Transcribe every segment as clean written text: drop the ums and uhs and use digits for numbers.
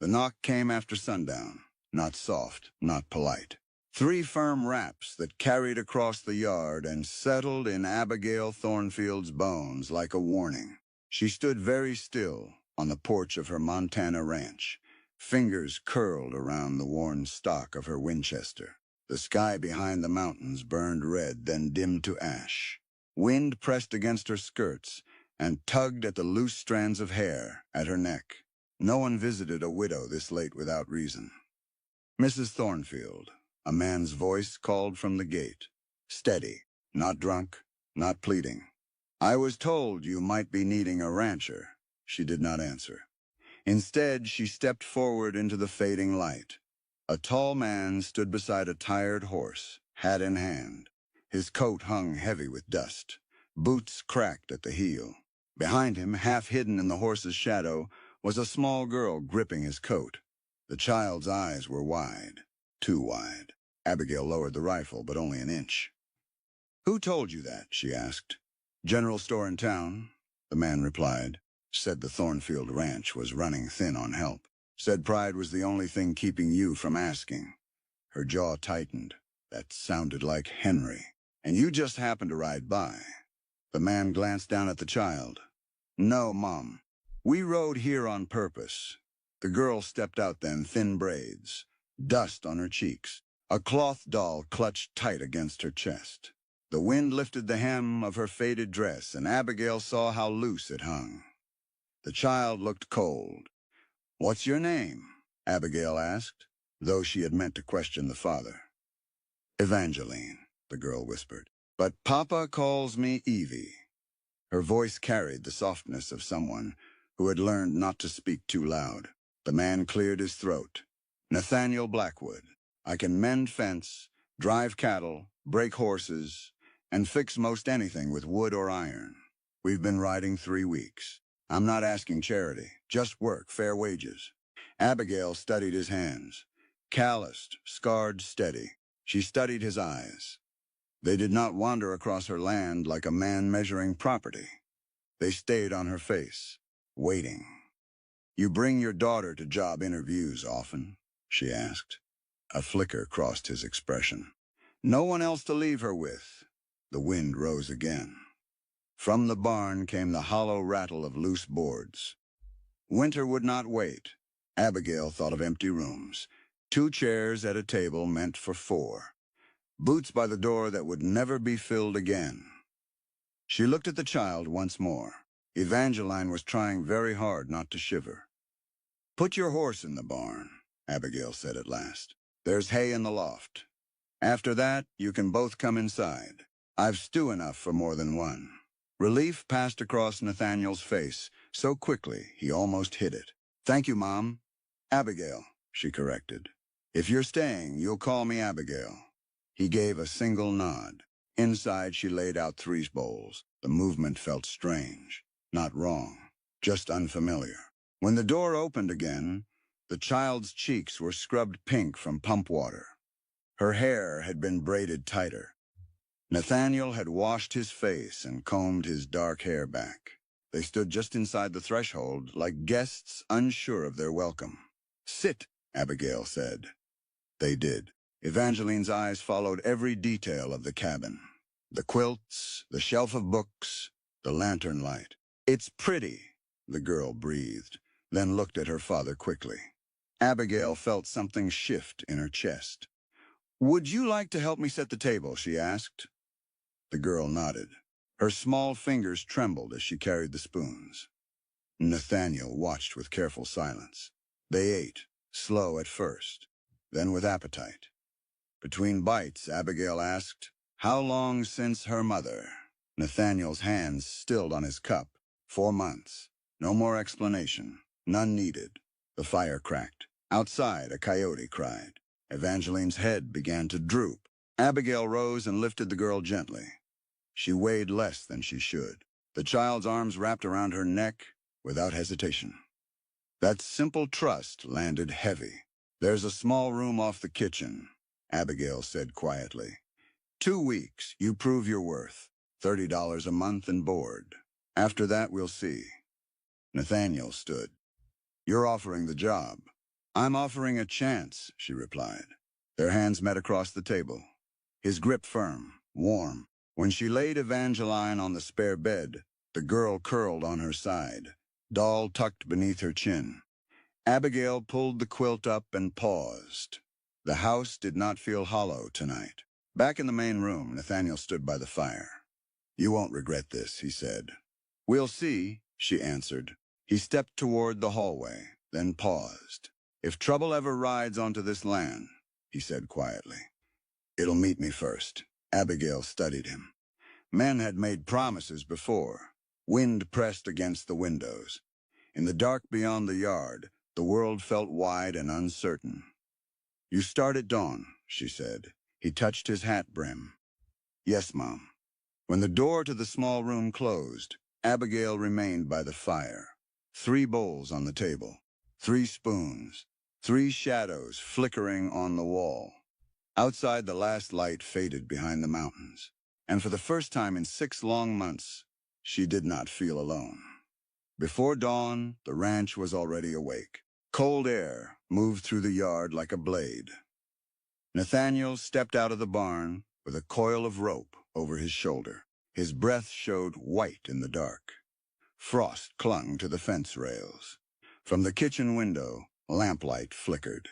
The knock came after sundown, not soft, not polite. 3 firm raps that carried across the yard and settled in Abigail Thornfield's bones like a warning. She stood very still on the porch of her Montana ranch, fingers curled around the worn stock of her Winchester. The sky behind the mountains burned red, then dimmed to ash. Wind pressed against her skirts and tugged at the loose strands of hair at her neck. No one visited a widow this late without reason. "Mrs. Thornfield," a man's voice called from the gate. Steady, not drunk, not pleading. "I was told you might be needing a rancher." She did not answer. Instead, she stepped forward into the fading light. A tall man stood beside a tired horse, hat in hand. His coat hung heavy with dust. Boots cracked at the heel. Behind him, half hidden in the horse's shadow, was a small girl gripping his coat. The child's eyes were wide, too wide. Abigail lowered the rifle, but only an inch. "Who told you that?" she asked. "General store in town," the man replied. Said the Thornfield ranch was running thin on help. Said pride was the only thing keeping you from asking. Her jaw tightened. That sounded like Henry. "And you just happened to ride by." The man glanced down at the child. "No, Mom. We rode here on purpose." The girl stepped out then, thin braids, dust on her cheeks. A cloth doll clutched tight against her chest. The wind lifted the hem of her faded dress, and Abigail saw how loose it hung. The child looked cold. "What's your name?" Abigail asked, though she had meant to question the father. "Evangeline," the girl whispered. "But Papa calls me Evie." Her voice carried the softness of someone who had learned not to speak too loud. The man cleared his throat. "Nathaniel Blackwood. I can mend fence, drive cattle, break horses, and fix most anything with wood or iron. We've been riding 3 weeks. I'm not asking charity, just work, fair wages." Abigail studied his hands. Calloused, scarred, steady. She studied his eyes. They did not wander across her land like a man measuring property. They stayed on her face, waiting. "You bring your daughter to job interviews often?" she asked. A flicker crossed his expression. "No one else to leave her with." The wind rose again. From the barn came the hollow rattle of loose boards. Winter would not wait. Abigail thought of empty rooms. 2 chairs at a table meant for 4. Boots by the door that would never be filled again. She looked at the child once more. Evangeline was trying very hard not to shiver. "Put your horse in the barn," Abigail said at last. "There's hay in the loft. After that, you can both come inside. I've stew enough for more than one." Relief passed across Nathaniel's face so quickly he almost hid it. "Thank you, Mom." "Abigail," she corrected. "If you're staying, you'll call me Abigail." He gave a single nod. Inside, she laid out 3 bowls. The movement felt strange, not wrong, just unfamiliar. When the door opened again, the child's cheeks were scrubbed pink from pump water. Her hair had been braided tighter. Nathaniel had washed his face and combed his dark hair back. They stood just inside the threshold, like guests unsure of their welcome. "Sit," Abigail said. They did. Evangeline's eyes followed every detail of the cabin. The quilts, the shelf of books, the lantern light. "It's pretty," the girl breathed, then looked at her father quickly. Abigail felt something shift in her chest. "Would you like to help me set the table?" she asked. The girl nodded. Her small fingers trembled as she carried the spoons. Nathaniel watched with careful silence. They ate, slow at first, then with appetite. Between bites, Abigail asked, "How long since her mother?" Nathaniel's hands stilled on his cup. 4 months. No more explanation. None needed. The fire cracked. Outside, a coyote cried. Evangeline's head began to droop. Abigail rose and lifted the girl gently. She weighed less than she should. The child's arms wrapped around her neck without hesitation. That simple trust landed heavy. "There's a small room off the kitchen," Abigail said quietly. 2 weeks, you prove your worth. $30 a month and board. After that, we'll see." Nathaniel stood. "You're offering the job." I'm offering a chance, she replied. Their hands met across the table. His grip firm, warm. When she laid Evangeline on the spare bed, the girl curled on her side, doll tucked beneath her chin. Abigail pulled the quilt up and paused. The house did not feel hollow tonight. Back in the main room, Nathaniel stood by the fire. You won't regret this, he said. We'll see, she answered. He stepped toward the hallway, then paused. If trouble ever rides onto this land, he said quietly, it'll meet me first. Abigail studied him. Men had made promises before. Wind pressed against the windows. In the dark beyond the yard, the world felt wide and uncertain. You start at dawn, she said. He touched his hat brim. Yes, Mom. When the door to the small room closed, Abigail remained by the fire. 3 bowls on the table, 3 spoons, 3 shadows flickering on the wall. Outside, the last light faded behind the mountains, and for the first time in 6 long months, she did not feel alone. Before dawn, the ranch was already awake. Cold air moved through the yard like a blade. Nathaniel stepped out of the barn with a coil of rope over his shoulder. His breath showed white in the dark. Frost clung to the fence rails. From the kitchen window, lamplight flickered.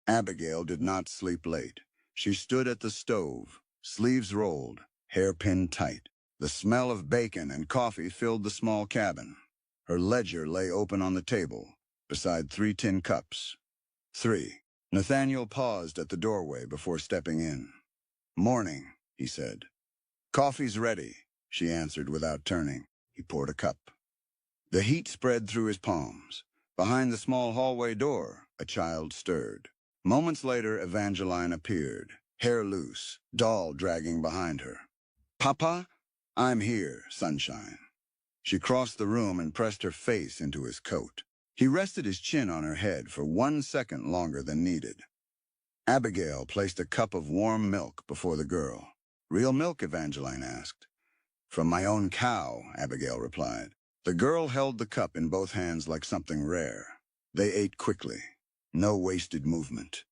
Abigail did not sleep late. She stood at the stove, sleeves rolled, hair pinned tight. The smell of bacon and coffee filled the small cabin. Her ledger lay open on the table, beside 3 tin cups. 3. Nathaniel paused at the doorway before stepping in. Morning, he said. Coffee's ready, she answered without turning. He poured a cup. The heat spread through his palms. Behind the small hallway door, a child stirred. Moments later, Evangeline appeared, hair loose, doll dragging behind her. Papa? I'm here, sunshine. She crossed the room and pressed her face into his coat. He rested his chin on her head for 1 second longer than needed. Abigail placed a cup of warm milk before the girl. Real milk, Evangeline asked. From my own cow, Abigail replied. The girl held the cup in both hands like something rare. They ate quickly. No wasted movement.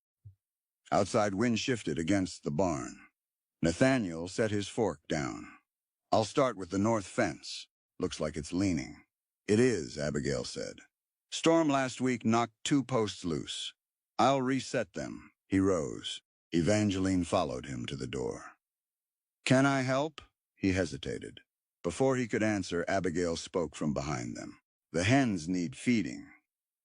Outside, wind shifted against the barn. Nathaniel set his fork down. I'll start with the north fence. Looks like it's leaning. It is, Abigail said. Storm last week knocked 2 posts loose. I'll reset them. He rose. Evangeline followed him to the door. Can I help? He hesitated. Before he could answer, Abigail spoke from behind them. The hens need feeding.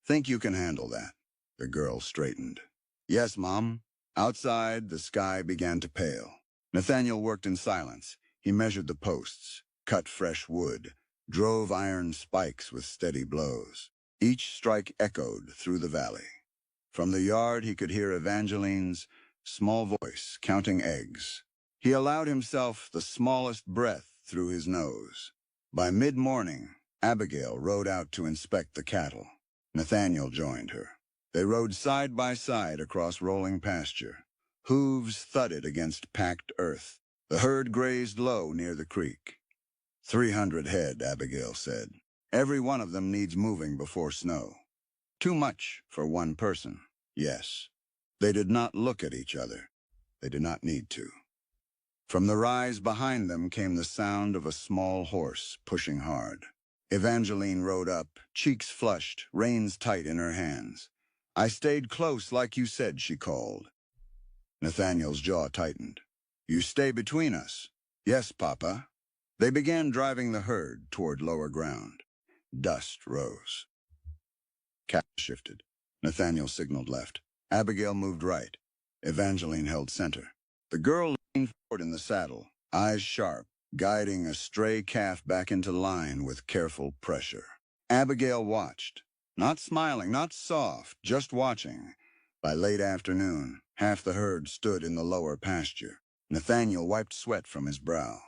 Think you can handle that? The girl straightened. Yes, Mom. Outside, the sky began to pale. Nathaniel worked in silence. He measured the posts, cut fresh wood, drove iron spikes with steady blows. Each strike echoed through the valley. From the yard, he could hear Evangeline's small voice counting eggs. He allowed himself the smallest breath through his nose. By mid-morning, Abigail rode out to inspect the cattle. Nathaniel joined her. They rode side by side across rolling pasture. Hooves thudded against packed earth. The herd grazed low near the creek. 300 head, Abigail said. Every one of them needs moving before snow. Too much for one person, yes. They did not look at each other. They did not need to. From the rise behind them came the sound of a small horse pushing hard. Evangeline rode up, cheeks flushed, reins tight in her hands. I stayed close like you said, she called. Nathaniel's jaw tightened. You stay between us. Yes, Papa. They began driving the herd toward lower ground. Dust rose. Cap shifted. Nathaniel signaled left. Abigail moved right. Evangeline held center. The girl leaned forward in the saddle, eyes sharp, guiding a stray calf back into line with careful pressure. Abigail watched, not smiling, not soft, just watching. By late afternoon, half the herd stood in the lower pasture. Nathaniel wiped sweat from his brow.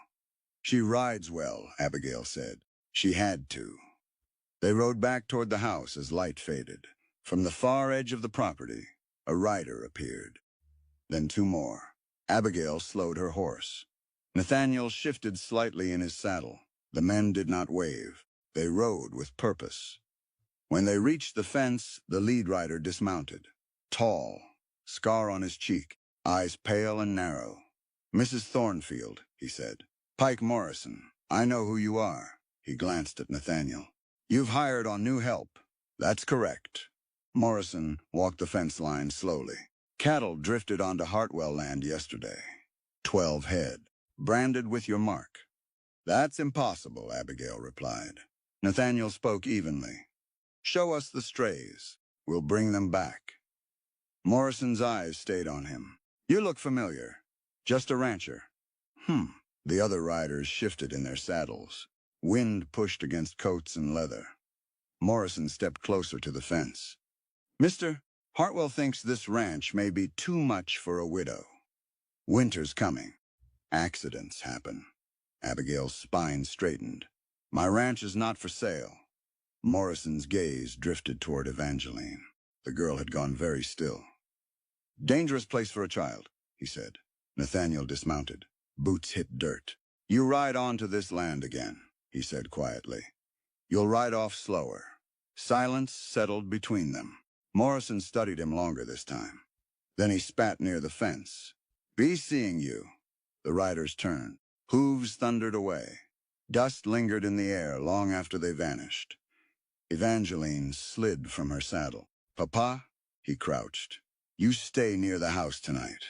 She rides well, Abigail said. She had to. They rode back toward the house as light faded. From the far edge of the property, a rider appeared. Then 2 more. Abigail slowed her horse. Nathaniel shifted slightly in his saddle. The men did not wave. They rode with purpose. When they reached the fence, the lead rider dismounted. Tall, scar on his cheek, eyes pale and narrow. "Mrs. Thornfield," he said. "Pike Morrison, I know who you are." He glanced at Nathaniel. "You've hired on new help." "That's correct." Morrison walked the fence line slowly. "Cattle drifted onto Hartwell land yesterday. 12 head, branded with your mark." "That's impossible," Abigail replied. Nathaniel spoke evenly. "Show us the strays. We'll bring them back." Morrison's eyes stayed on him. "You look familiar. Just a rancher." The other riders shifted in their saddles. Wind pushed against coats and leather. Morrison stepped closer to the fence. "Mister, Hartwell thinks this ranch may be too much for a widow. Winter's coming. Accidents happen." Abigail's spine straightened. "My ranch is not for sale." Morrison's gaze drifted toward Evangeline. The girl had gone very still. "Dangerous place for a child," he said. Nathaniel dismounted. Boots hit dirt. "You ride on to this land again," he said quietly. "You'll ride off slower." Silence settled between them. Morrison studied him longer this time. Then he spat near the fence. "Be seeing you." The riders turned. Hooves thundered away. Dust lingered in the air long after they vanished. Evangeline slid from her saddle. "Papa," he crouched, "you stay near the house tonight."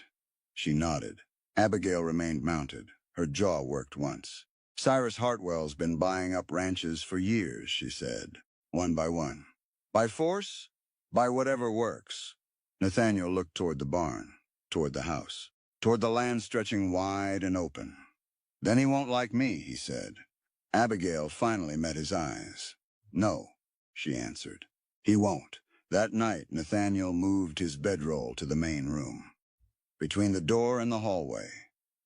She nodded. Abigail remained mounted. Her jaw worked once. "Cyrus Hartwell's been buying up ranches for years," she said, "one by one. By force? By whatever works." Nathaniel looked toward the barn, toward the house, toward the land stretching wide and open. "Then he won't like me," he said. Abigail finally met his eyes. "No," she answered. "He won't." That night, Nathaniel moved his bedroll to the main room. Between the door and the hallway,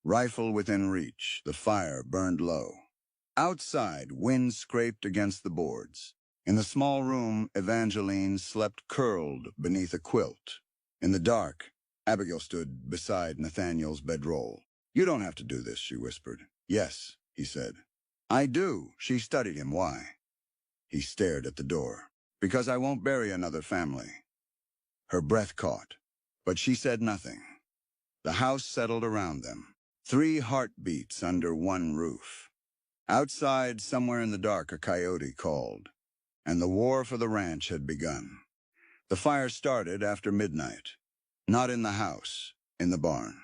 rifle within reach, the fire burned low. Outside, wind scraped against the boards. In the small room, Evangeline slept curled beneath a quilt. In the dark, Abigail stood beside Nathaniel's bedroll. "You don't have to do this," she whispered. "Yes," he said. "I do." She studied him. "Why?" He stared at the door. "Because I won't bury another family." Her breath caught, but she said nothing. The house settled around them. 3 heartbeats under one roof. Outside, somewhere in the dark, a coyote called, and the war for the ranch had begun. The fire started after midnight. Not in the house, in the barn.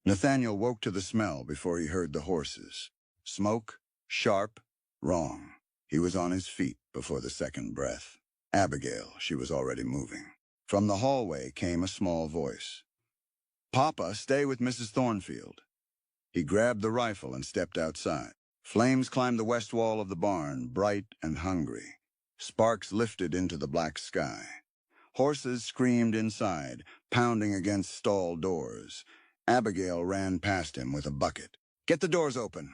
Nathaniel woke to the smell before he heard the horses. Smoke, sharp, wrong. He was on his feet before the second breath. Abigail, she was already moving. From the hallway came a small voice. "Papa, stay with Mrs. Thornfield." He grabbed the rifle and stepped outside. Flames climbed the west wall of the barn, bright and hungry. Sparks lifted into the black sky. Horses screamed inside, pounding against stall doors. Abigail ran past him with a bucket. "Get the doors open."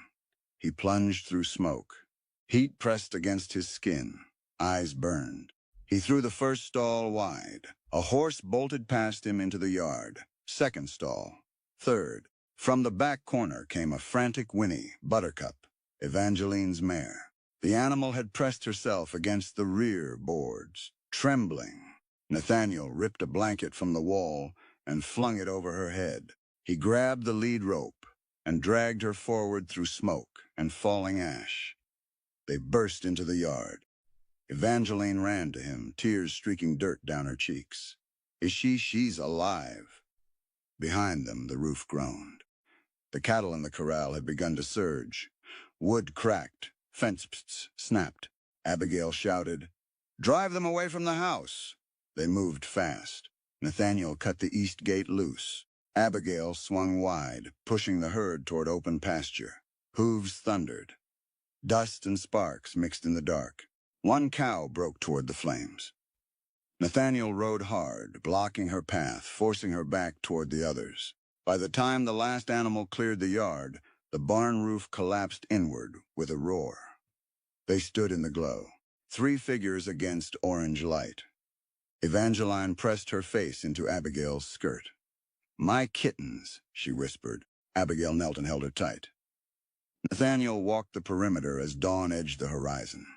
He plunged through smoke. Heat pressed against his skin. Eyes burned. He threw the first stall wide. A horse bolted past him into the yard. Second stall. Third. From the back corner came a frantic whinny, Buttercup, Evangeline's mare. The animal had pressed herself against the rear boards, trembling. Nathaniel ripped a blanket from the wall and flung it over her head. He grabbed the lead rope and dragged her forward through smoke and falling ash. They burst into the yard. Evangeline ran to him, tears streaking dirt down her cheeks. She's alive." Behind them, the roof groaned. The cattle in the corral had begun to surge. Wood cracked. Fence snapped. Abigail shouted, "Drive them away from the house." They moved fast. Nathaniel cut the east gate loose. Abigail swung wide, pushing the herd toward open pasture. Hooves thundered. Dust and sparks mixed in the dark. One cow broke toward the flames. Nathaniel rode hard, blocking her path, forcing her back toward the others. By the time the last animal cleared the yard, the barn roof collapsed inward with a roar. They stood in the glow, 3 figures against orange light. Evangeline pressed her face into Abigail's skirt. "My kittens," she whispered. Abigail knelt and held her tight. Nathaniel walked the perimeter as dawn edged the horizon.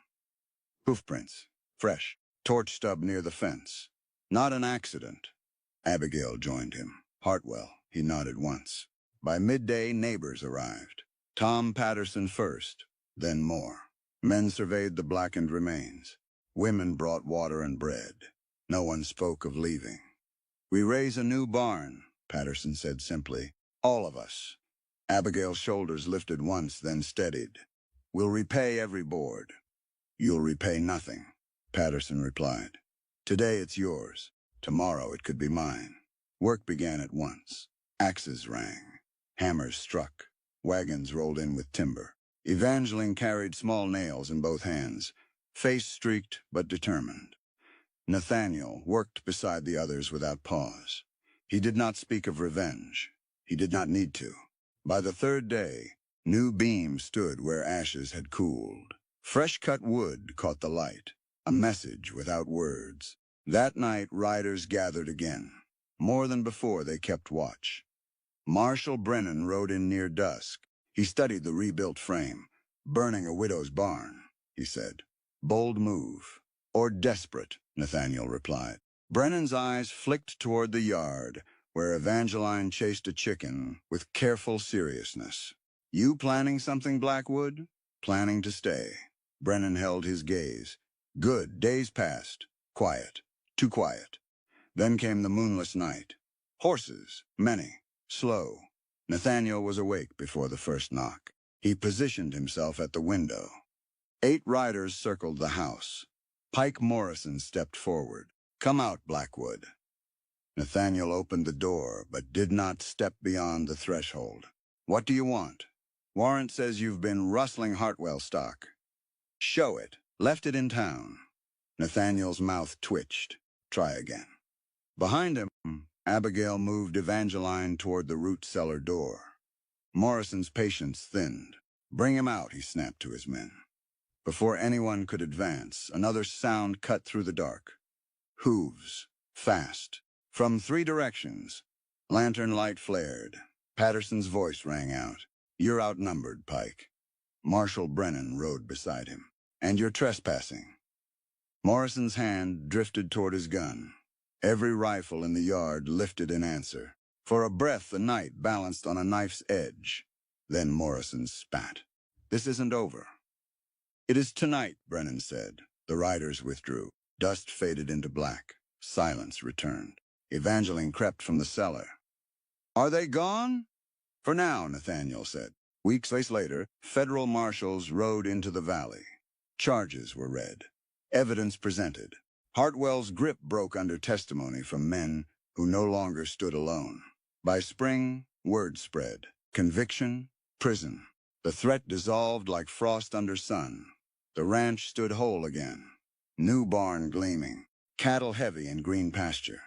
Hoofprints, fresh, torch stub near the fence. Not an accident. Abigail joined him. Hartwell, he nodded once. By midday, neighbors arrived. Tom Patterson first, then more. Men surveyed the blackened remains. Women brought water and bread. No one spoke of leaving. "We raise a new barn," Patterson said simply. "All of us." Abigail's shoulders lifted once, then steadied. "We'll repay every board." "You'll repay nothing," Patterson replied. "Today it's yours. Tomorrow it could be mine." Work began at once. Axes rang. Hammers struck. Wagons rolled in with timber. Evangeline carried small nails in both hands, face streaked but determined. Nathaniel worked beside the others without pause. He did not speak of revenge. He did not need to. By the third day, new beams stood where ashes had cooled. Fresh-cut wood caught the light, a message without words. That night, riders gathered again. More than before, they kept watch. Marshal Brennan rode in near dusk. He studied the rebuilt frame. "Burning a widow's barn," he said. "Bold move." "Or desperate," Nathaniel replied. Brennan's eyes flicked toward the yard, where Evangeline chased a chicken with careful seriousness. "You planning something, Blackwood?" "Planning to stay." Brennan held his gaze. "Good. Days passed. Quiet. Too quiet. Then came the moonless night. Horses. Many. Slow. Nathaniel was awake before the first knock. He positioned himself at the window. 8 riders circled the house. Pike Morrison stepped forward. "Come out, Blackwood." Nathaniel opened the door, but did not step beyond the threshold. "What do you want?" "Warrant says you've been rustling Hartwell stock." "Show it. Left it in town." Nathaniel's mouth twitched. "Try again." Behind him, Abigail moved Evangeline toward the root cellar door. Morrison's patience thinned. "Bring him out," he snapped to his men. Before anyone could advance, another sound cut through the dark. Hooves. Fast. From 3 directions. Lantern light flared. Patterson's voice rang out. "You're outnumbered, Pike." Marshal Brennan rode beside him. "And you're trespassing." Morrison's hand drifted toward his gun. Every rifle in the yard lifted in answer. For a breath, the night balanced on a knife's edge. Then Morrison spat. "This isn't over." "It is tonight," Brennan said. The riders withdrew. Dust faded into black. Silence returned. Evangeline crept from the cellar. "Are they gone?" "For now," Nathaniel said. Weeks later, federal marshals rode into the valley. Charges were read. Evidence presented. Hartwell's grip broke under testimony from men who no longer stood alone. By spring, word spread. Conviction, prison. The threat dissolved like frost under sun. The ranch stood whole again. New barn gleaming. Cattle heavy in green pasture.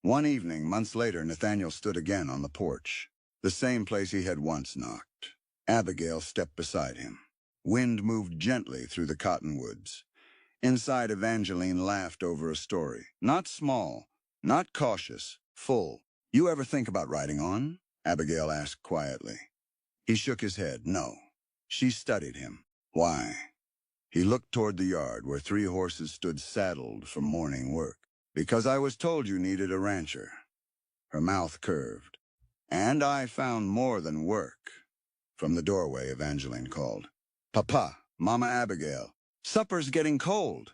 One evening, months later, Nathaniel stood again on the porch. The same place he had once knocked. Abigail stepped beside him. Wind moved gently through the cottonwoods. Inside, Evangeline laughed over a story. Not small, not cautious, full. "You ever think about riding on?" Abigail asked quietly. He shook his head. No. She studied him. "Why?" He looked toward the yard where 3 horses stood saddled for morning work. "Because I was told you needed a rancher." Her mouth curved. "And I found more than work." From the doorway, Evangeline called. "Papa, Mama Abigail. Supper's getting cold."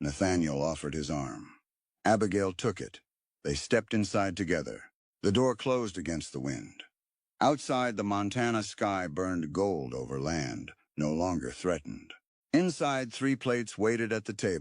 Nathaniel offered his arm. Abigail took it. They stepped inside together. The door closed against the wind. Outside, the Montana sky burned gold over land, no longer threatened. Inside, 3 plates waited at the table.